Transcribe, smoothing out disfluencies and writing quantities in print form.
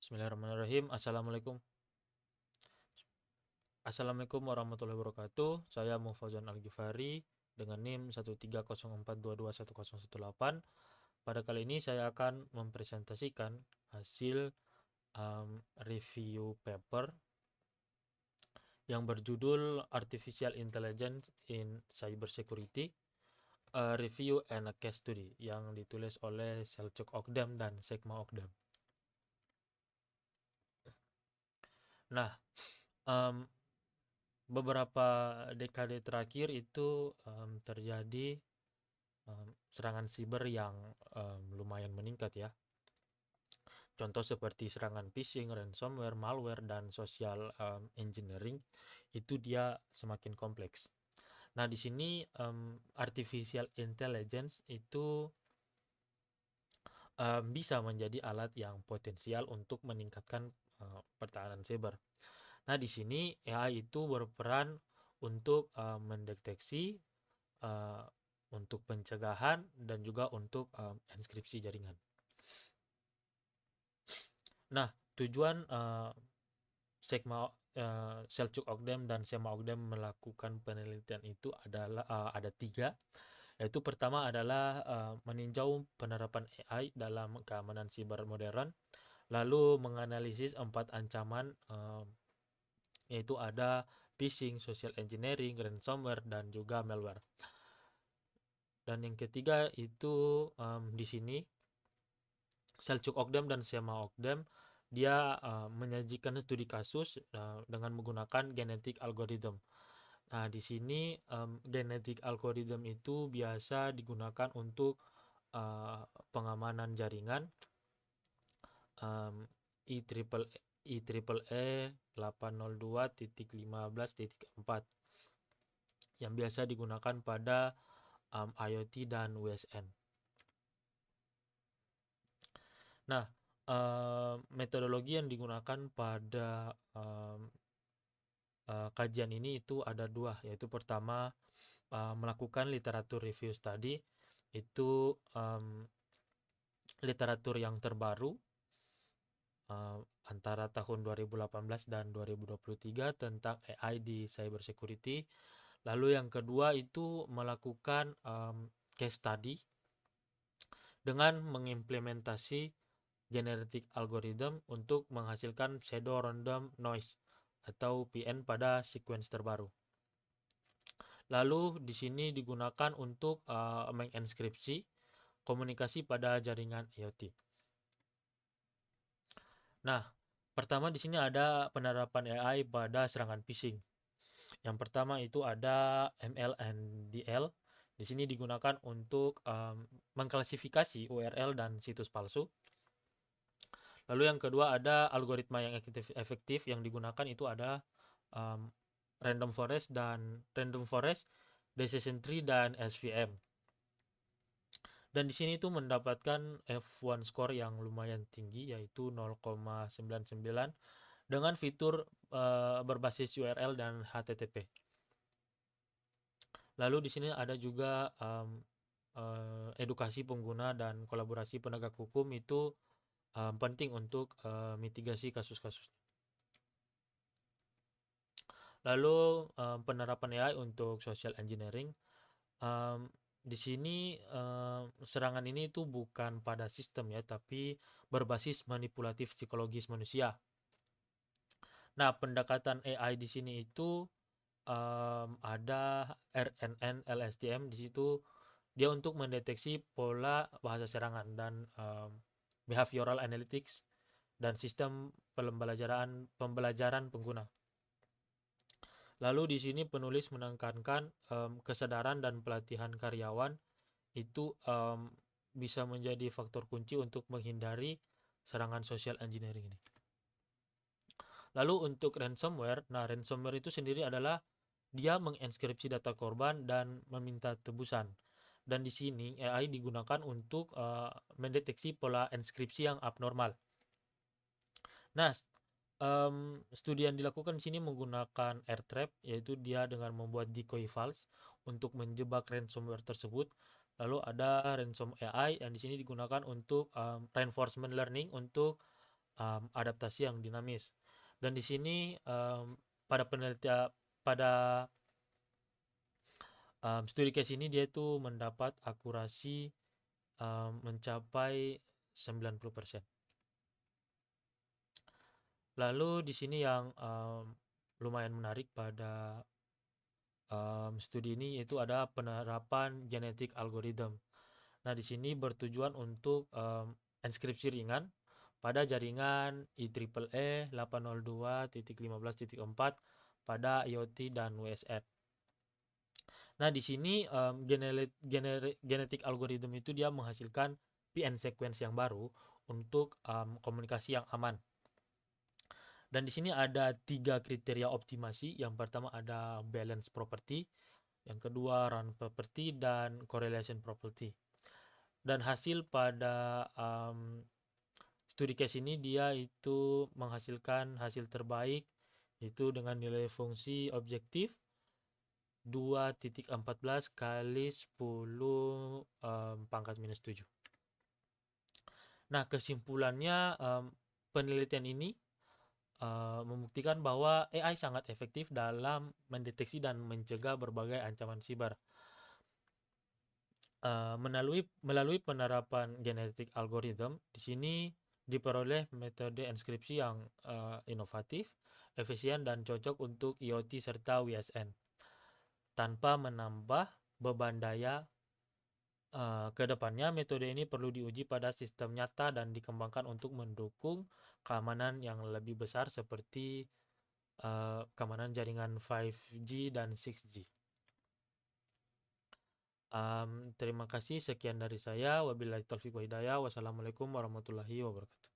Bismillahirrahmanirrahim. Assalamualaikum warahmatullahi wabarakatuh. Saya Mufauzan Al-Ghifari dengan NIM 13042210118. Pada kali ini saya akan mempresentasikan hasil review paper yang berjudul Artificial Intelligence in Cybersecurity, a Review and a Case Study yang ditulis oleh Selçuk Okdem dan Sekma Okdem. Nah, beberapa dekade terakhir itu terjadi serangan siber yang lumayan meningkat ya. Contoh seperti serangan phishing, ransomware, malware, dan social engineering itu dia semakin kompleks. Nah, di sini artificial intelligence itu bisa menjadi alat yang potensial untuk meningkatkan pertahanan siber. Nah, di sini AI itu berperan untuk mendeteksi, untuk pencegahan, dan juga untuk enskripsi jaringan. Nah, tujuan Selçuk Okdem dan Sema Okdem melakukan penelitian itu adalah ada tiga, yaitu pertama adalah meninjau penerapan AI dalam keamanan siber modern, lalu menganalisis 4 ancaman, yaitu ada phishing, social engineering, ransomware, dan juga malware. Dan yang ketiga itu di sini Selçuk Okdem dan Sema Okdem dia menyajikan studi kasus dengan menggunakan genetic algorithm. Nah, di sini genetic algorithm itu biasa digunakan untuk pengamanan jaringan IEEE 802.15.4 yang biasa digunakan pada IoT dan WSN. Nah, metodologi yang digunakan pada kajian ini itu ada dua, yaitu pertama melakukan literatur review study, itu literatur yang terbaru antara tahun 2018 dan 2023 tentang AI di cybersecurity. Lalu yang kedua itu melakukan case study dengan mengimplementasi genetic algorithm untuk menghasilkan pseudo random noise atau PN pada sequence terbaru. Lalu di sini digunakan untuk menginskripsi komunikasi pada jaringan IoT. Nah, pertama di sini ada penerapan AI pada serangan phishing. Yang pertama itu ada MLNDL. Di sini digunakan untuk mengklasifikasi URL dan situs palsu. Lalu yang kedua ada algoritma yang efektif yang digunakan itu ada random forest, decision tree, dan SVM. Dan di sini itu mendapatkan F1 score yang lumayan tinggi, yaitu 0,99 dengan fitur berbasis URL dan HTTP. Lalu di sini ada juga edukasi pengguna dan kolaborasi penegak hukum itu penting untuk mitigasi kasus-kasus. Lalu penerapan AI untuk social engineering. Di sini serangan ini itu bukan pada sistem ya, tapi berbasis manipulatif psikologis manusia. Nah, pendekatan AI di sini itu ada RNN LSTM. Di situ dia untuk mendeteksi pola bahasa serangan dan behavioral analytics dan sistem pembelajaran pengguna. Lalu di sini penulis menekankan kesadaran dan pelatihan karyawan itu bisa menjadi faktor kunci untuk menghindari serangan social engineering ini. Lalu untuk ransomware, nah ransomware itu sendiri adalah dia menginskripsi data korban dan meminta tebusan. Dan di sini AI digunakan untuk mendeteksi pola enskripsi yang abnormal. Nah, studi yang dilakukan di sini menggunakan AirTrap, yaitu dia dengan membuat decoy files untuk menjebak ransomware tersebut. Lalu ada ransom AI yang di sini digunakan untuk reinforcement learning untuk adaptasi yang dinamis. Dan di sini pada penelitian pada studi case ini dia itu mendapat akurasi mencapai 90%. Lalu di sini yang lumayan menarik pada studi ini yaitu ada penerapan genetik algorithm. Nah, di sini bertujuan untuk enskripsi ringan pada jaringan IEEE 802.15.4 pada IoT dan WSN. Nah, di sini genetik algorithm itu dia menghasilkan PN sequence yang baru untuk komunikasi yang aman. Dan di sini ada 3 kriteria optimasi. Yang pertama ada balance property, yang kedua run property, dan correlation property. Dan hasil pada studi case ini dia itu menghasilkan hasil terbaik yaitu dengan nilai fungsi objektif 2.14 kali 10 pangkat minus 7. Nah, kesimpulannya penelitian ini membuktikan bahwa AI sangat efektif dalam mendeteksi dan mencegah berbagai ancaman siber. Melalui penerapan genetik algorithm, di sini diperoleh metode enskripsi yang inovatif, efisien, dan cocok untuk IoT serta WSN tanpa menambah beban daya. Kedepannya metode ini perlu diuji pada sistem nyata dan dikembangkan untuk mendukung keamanan yang lebih besar seperti keamanan jaringan 5G dan 6G. Terima kasih, sekian dari saya. Wabillahi taufiq wa hidayah. Wassalamualaikum warahmatullahi wabarakatuh.